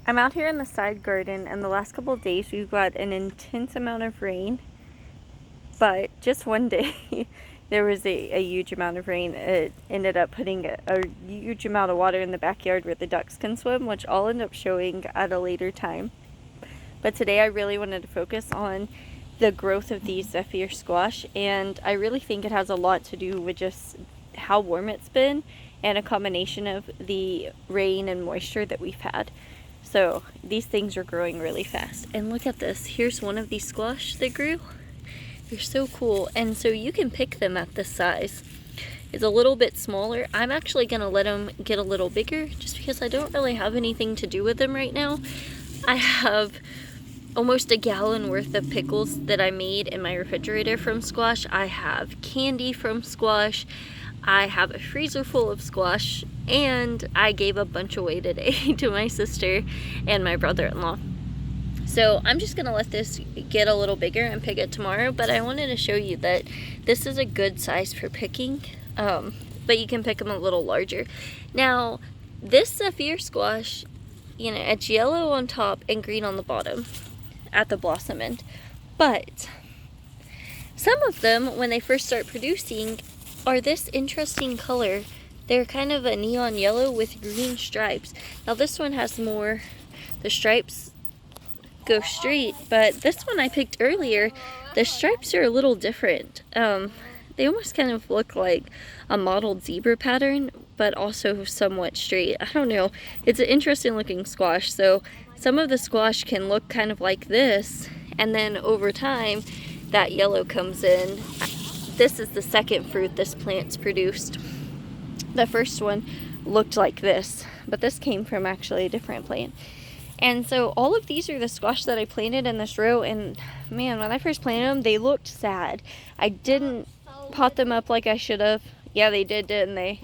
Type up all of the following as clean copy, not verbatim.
I'm out here in the side garden, and the last couple of days we've got an intense amount of rain, but just one day there was a huge amount of rain. It ended up putting a huge amount of water in the backyard where the ducks can swim, which I'll end up showing at a later time. But today I really wanted to focus on the growth of these Zephyr squash, and I really think it has a lot to do with just how warm it's been and a combination of the rain and moisture that we've had. So these things are growing really fast. And look at this. Here's one of these squash that grew. They're so cool. And so you can pick them at this size. It's a little bit smaller. I'm actually going to let them get a little bigger just because I don't really have anything to do with them right now. I have almost a gallon worth of pickles that I made in my refrigerator from squash. I have candy from squash. I have a freezer full of squash, and I gave a bunch away today to my sister and my brother-in-law. So I'm just gonna let this get a little bigger and pick it tomorrow, but I wanted to show you that this is a good size for picking, but you can pick them a little larger. Now, this Zephyr squash, you know, it's yellow on top and green on the bottom at the blossom end, but some of them, when they first start producing, are this interesting color. They're kind of a neon yellow with green stripes. Now this one has more, the stripes go straight, but this one I picked earlier, the stripes are a little different. They almost kind of look like a mottled zebra pattern, but also somewhat straight. I don't know. It's an interesting looking squash. So some of the squash can look kind of like this, and then over time that yellow comes in. This is the second fruit this plant's produced. The first one looked like this, but this came from actually a different plant. And so all of these are the squash that I planted in this row, and man, when I first planted them, they looked sad. I didn't pot them up like I should have. Yeah, they did, didn't they?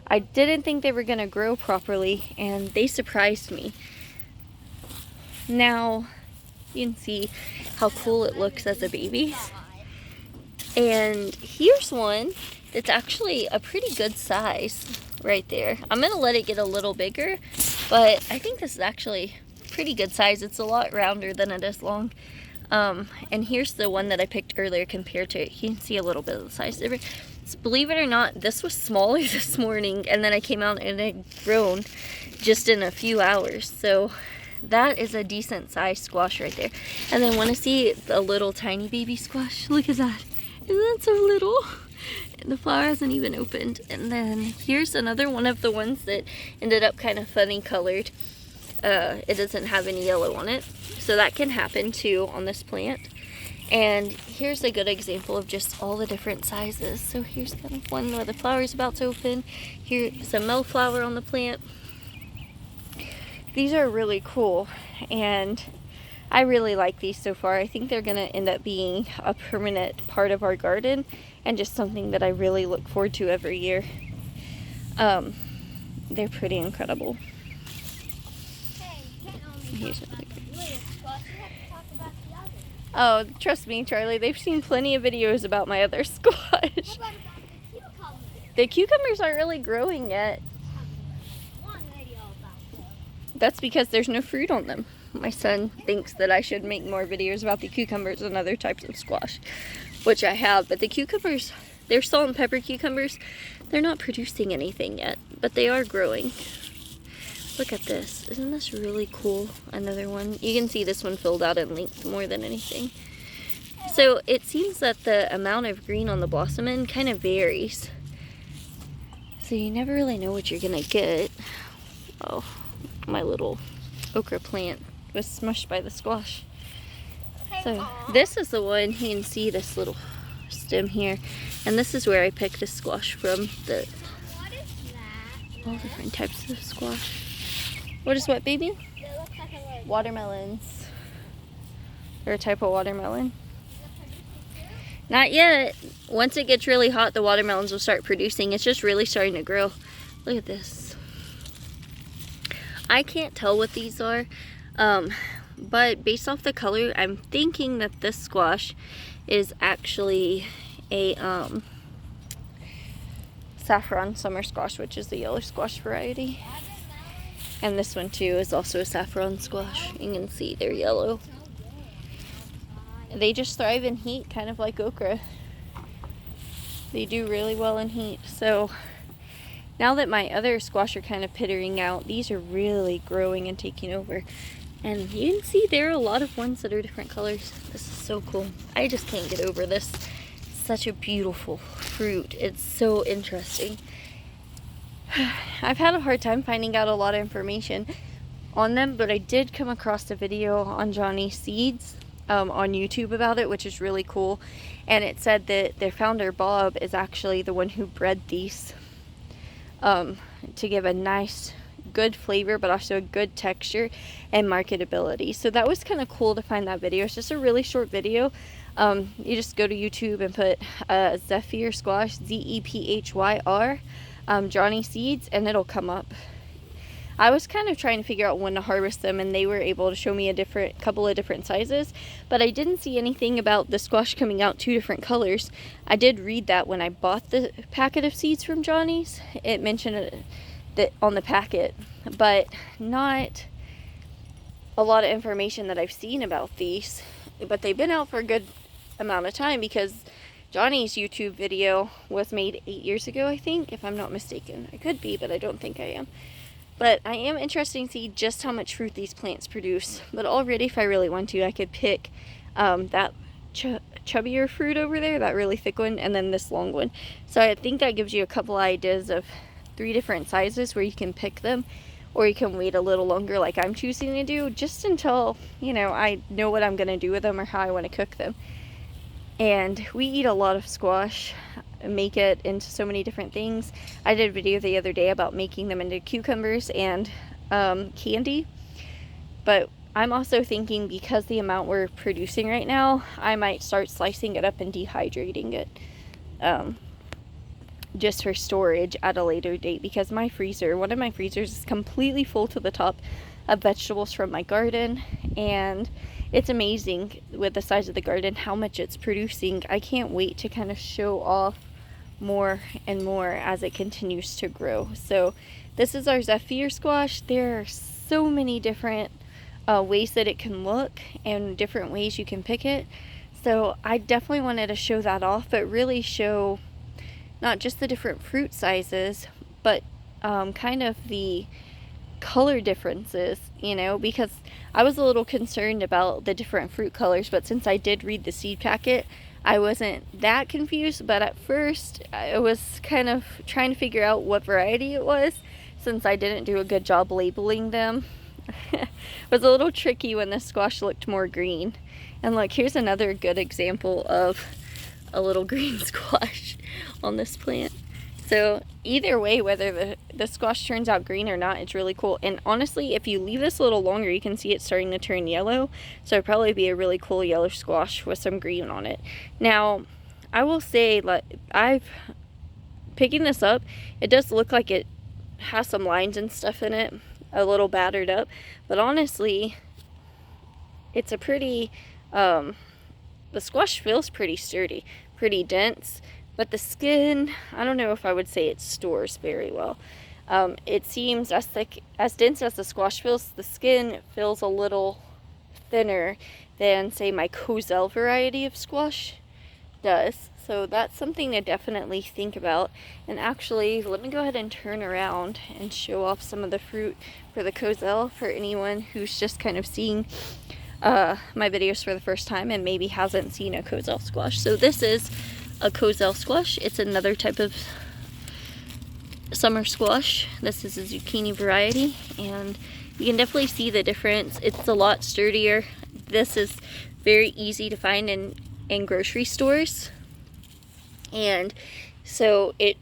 I didn't think they were gonna grow properly, and they surprised me. Now, you can see how cool it looks as a baby. And here's one that's actually a pretty good size right there. I'm gonna let it get a little bigger, but I think this is actually pretty good size. It's a lot rounder than it is long. And here's the one that I picked earlier compared to it. You can see a little bit of the size difference. So believe it or not, this was smaller this morning, and then I came out and it had grown just in a few hours. So that is a decent sized squash right there. And then want to see the little tiny baby squash? Look at that. Isn't that so little? The flower hasn't even opened. And then here's another one of the ones that ended up kind of funny colored. It doesn't have any yellow on it. So that can happen too on this plant. And here's a good example of just all the different sizes. So here's kind of one where the flower is about to open. Here's a Mayflower on the plant. These are really cool, and I really like these so far. I think they're going to end up being a permanent part of our garden and just something that I really look forward to every year. They're pretty incredible. Here's another great. Oh, trust me, Charlie, they've seen plenty of videos about my other squash. The cucumbers aren't really growing yet. That's because there's no fruit on them. My son thinks that I should make more videos about the cucumbers and other types of squash, which I have, but the cucumbers, they're salt and pepper cucumbers. They're not producing anything yet, but they are growing. Look at this. Isn't this really cool? Another one. You can see this one filled out in length more than anything. So it seems that the amount of green on the blossom end kind of varies. So you never really know what you're gonna get. Oh, my little okra plant was smushed by the squash. So this is the one. You can see this little stem here, and this is where I picked the squash from. All different types of squash. What is what, baby? It looks like Watermelons. They're a type of watermelon. Not yet. Once it gets really hot, the watermelons will start producing. It's just really starting to grow. Look at this. I can't tell what these are, but based off the color, I'm thinking that this squash is actually a saffron summer squash, which is the yellow squash variety. And this one too is also a saffron squash. You can see they're yellow. They just thrive in heat, kind of like okra. They do really well in heat. So now that my other squash are kind of pittering out, these are really growing and taking over. And you can see there are a lot of ones that are different colors. This is so cool. I just can't get over this. It's such a beautiful fruit. It's so interesting. I've had a hard time finding out a lot of information on them, but I did come across a video on Johnny Seeds on YouTube about it, which is really cool. And it said that their founder Bob is actually the one who bred these to give a nice, good flavor, but also a good texture and marketability. So that was kind of cool to find that video. It's just a really short video. You just go to YouTube and put Zephyr Squash, Z-E-P-H-Y-R, Johnny Seeds, and it'll come up. I was kind of trying to figure out when to harvest them, and they were able to show me a couple of different sizes, but I didn't see anything about the squash coming out 2 different colors. I did read that when I bought the packet of seeds from Johnny's. It mentioned that on the packet, but not a lot of information that I've seen about these. But they've been out for a good amount of time, because Johnny's YouTube video was made 8 years ago, I think, if I'm not mistaken. I could be, but I don't think I am. But I am interested to see just how much fruit these plants produce. But already, if I really want to, I could pick that chubbier fruit over there, that really thick one, and then this long one. So I think that gives you a couple ideas of 3 different sizes where you can pick them, or you can wait a little longer like I'm choosing to do, just until, you know, I know what I'm going to do with them or how I want to cook them. And we eat a lot of squash, make it into so many different things. I did a video the other day about making them into cucumbers and candy, but I'm also thinking, because the amount we're producing right now, I might start slicing it up and dehydrating it just for storage at a later date, because one of my freezers is completely full to the top of vegetables from my garden, and it's amazing with the size of the garden how much it's producing. I can't wait to kind of show off more and more as it continues to grow. So this is our Zephyr squash. There are so many different ways that it can look, and different ways you can pick it. So I definitely wanted to show that off, but really show not just the different fruit sizes, but kind of the color differences, you know, because I was a little concerned about the different fruit colors, but since I did read the seed packet, I wasn't that confused. But at first I was kind of trying to figure out what variety it was, since I didn't do a good job labeling them. It was a little tricky when the squash looked more green. And look, here's another good example of a little green squash on this plant. So either way, whether the squash turns out green or not, it's really cool. And honestly, if you leave this a little longer, you can see it's starting to turn yellow. So it'd probably be a really cool yellow squash with some green on it. Now, I will say, picking this up, it does look like it has some lines and stuff in it, a little battered up. But honestly, it's a pretty, the squash feels pretty sturdy, pretty dense. But the skin, I don't know if I would say it stores very well. It seems as dense as the squash feels, the skin feels a little thinner than, say, my Cozell variety of squash does. So that's something to definitely think about. And actually, let me go ahead and turn around and show off some of the fruit for the Cozell for anyone who's just kind of seeing my videos for the first time and maybe hasn't seen a Cozell squash. So this is a Cozell squash. It's another type of summer squash. This is a zucchini variety, and you can definitely see the difference. It's a lot sturdier. This is very easy to find in grocery stores, and so it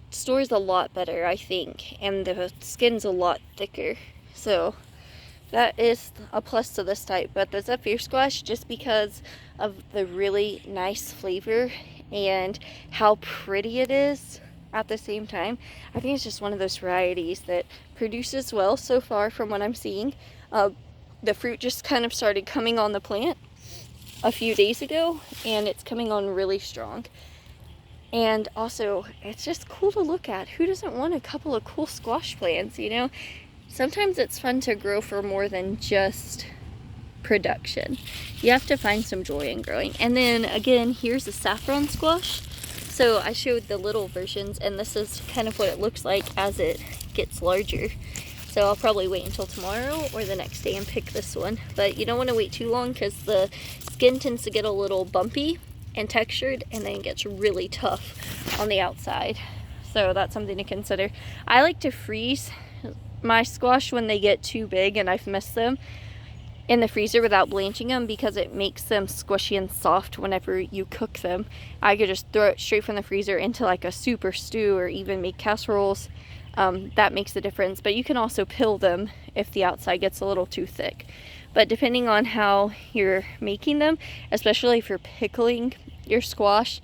stores a lot better, I think, and the skin's a lot thicker. So that is a plus to this type. But the Zephyr squash, just because of the really nice flavor and how pretty it is at the same time, I think it's just one of those varieties that produces well so far from what I'm seeing. The fruit just kind of started coming on the plant a few days ago, and it's coming on really strong. And also, it's just cool to look at. Who doesn't want a couple of cool squash plants, you know? sometimes it's fun to grow for more than just production. You have to find some joy in growing. And then again, here's the saffron squash. So I showed the little versions, and this is kind of what it looks like as it gets larger. So I'll probably wait until tomorrow or the next day and pick this one. But you don't want to wait too long because the skin tends to get a little bumpy and textured, and then it gets really tough on the outside. So that's something to consider. I like to freeze my squash when they get too big and I've missed them in the freezer without blanching them, because it makes them squishy and soft whenever you cook them. I could just throw it straight from the freezer into like a soup or stew, or even make casseroles. That makes a difference. But you can also pill them if the outside gets a little too thick. But depending on how you're making them, especially if you're pickling your squash,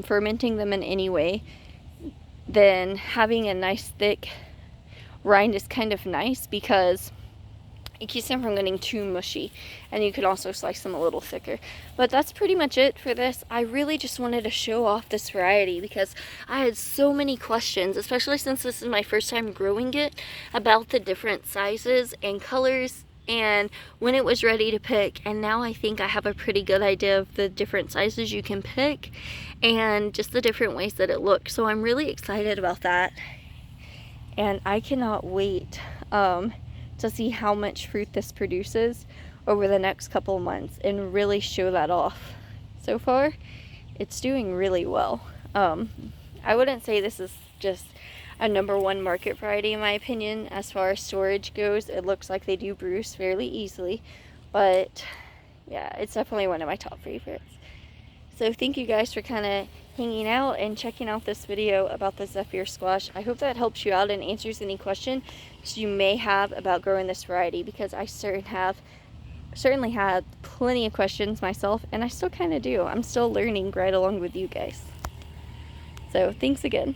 fermenting them in any way, then having a nice thick rind is kind of nice, because it keeps them from getting too mushy, and you can also slice them a little thicker. But that's pretty much it for this. I really just wanted to show off this variety because I had so many questions, especially since this is my first time growing it, about the different sizes and colors and when it was ready to pick. And now I think I have a pretty good idea of the different sizes you can pick and just the different ways that it looks. So I'm really excited about that, and I cannot wait to see how much fruit this produces over the next couple of months and really show that off. So far, it's doing really well. I wouldn't say this is just a #1 market variety in my opinion. As far as storage goes, it looks like they do bruise fairly easily, but yeah, it's definitely one of my top favorites. So thank you guys for kind of hanging out and checking out this video about the Zephyr squash. I hope that helps you out and answers any questions you may have about growing this variety, because I certainly had plenty of questions myself, and I still kind of do. I'm still learning right along with you guys. So thanks again.